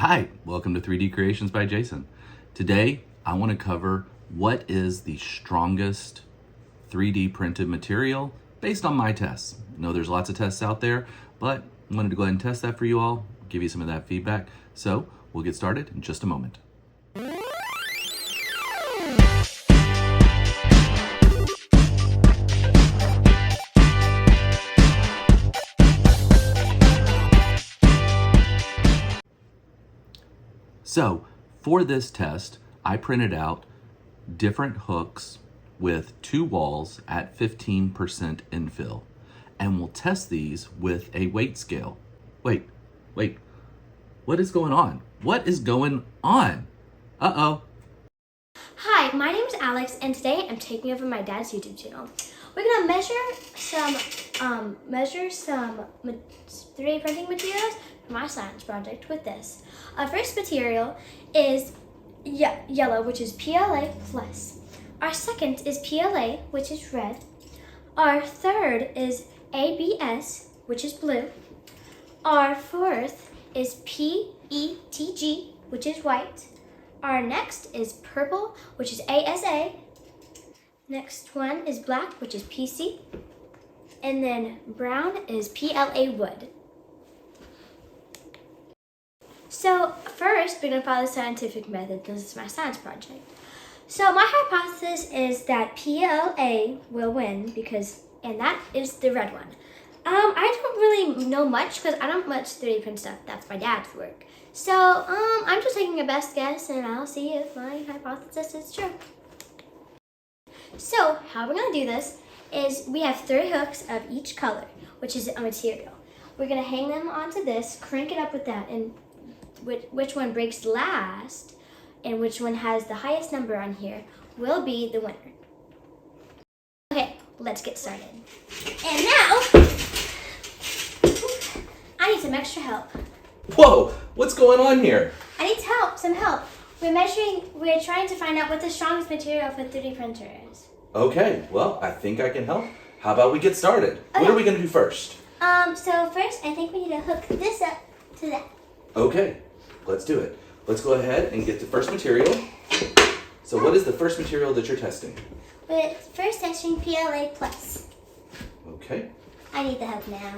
Hi, welcome to 3D Creations by Jason. Today, I want to cover what is the strongest 3D printed material based on my tests. I know there's lots of tests out there, but I wanted to go ahead and test that for you all, give you some of that feedback. So we'll get started in just a moment. So for this test, I printed out different hooks with 2 walls at 15% infill, and we'll test these with a weight scale. Wait, what is going on? What is going on? Uh-oh. Hi, my name is Alex, and today I'm taking over my dad's YouTube channel. We're gonna measure some 3D printing materials for my science project with this. Our first material is yellow, which is PLA plus. Our second is PLA, which is red. Our third is ABS, which is blue. Our fourth is PETG, which is white. Our next is purple, which is ASA. Next one is black, which is PC. And then brown is PLA wood. So first, we're going to follow the scientific method. This is my science project. So my hypothesis is that PLA will win and that is the red one. I don't really know much because I don't much 3D print stuff. That's my dad's work. So I'm just taking a best guess, and I'll see if my hypothesis is true. So how we're going to do this is we have 3 hooks of each color, which is a material. We're going to hang them onto this, crank it up with that, and which one breaks last and which one has the highest number on here will be the winner. Okay, let's get started. And now, I need some extra help. Whoa, what's going on here? I need some help. We're trying to find out what the strongest material for a 3D printer is. Okay, well, I think I can help. How about we get started? Okay. What are we going to do first? So first, I think we need to hook this up to that. Okay, let's do it. Let's go ahead and get the first material. So what is the first material that you're testing? We're first testing PLA plus. Okay. I need the help now.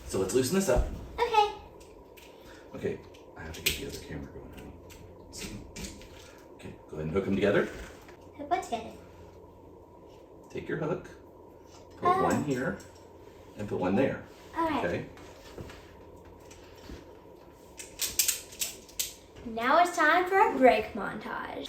So let's loosen this up. Okay. Okay, I have to get the other camera going, honey. Okay, go ahead and hook them together. Hook what together? Take your hook, put one here, and put one there. All right. Okay. Now it's time for a break montage.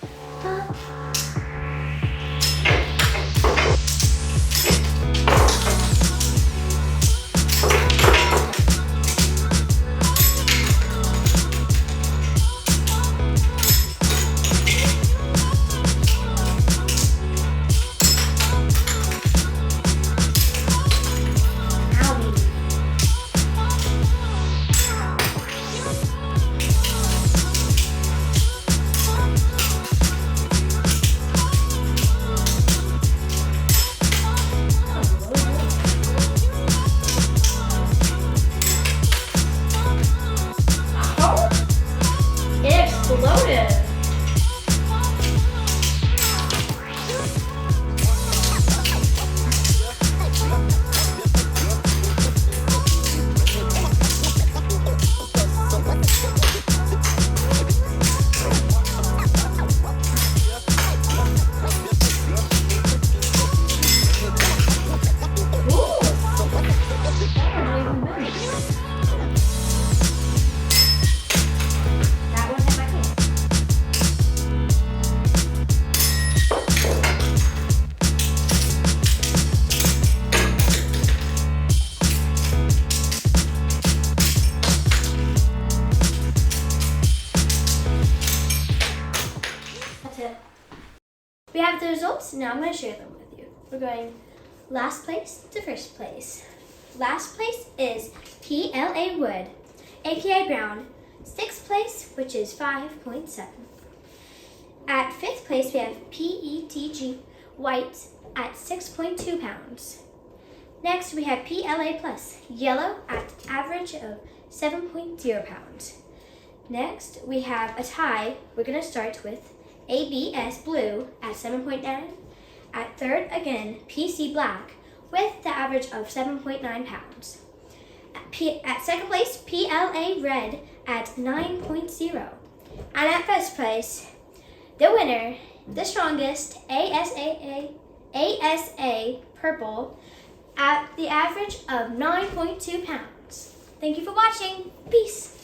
We have the results, now I'm going to share them with you. We're going last place to first place. Last place is PLA wood, aka brown. 6th place, which is 5.7. At 5th place, we have PETG white at 6.2 pounds. Next, we have PLA plus yellow at average of 7.0 pounds. Next, we have a tie. We're going to start with ABS Blue at 7.9. At third, again, PC Black with the average of 7.9 pounds. At second place, PLA Red at 9.0. And at first place, the winner, the strongest, ASA Purple at the average of 9.2 pounds. Thank you for watching. Peace.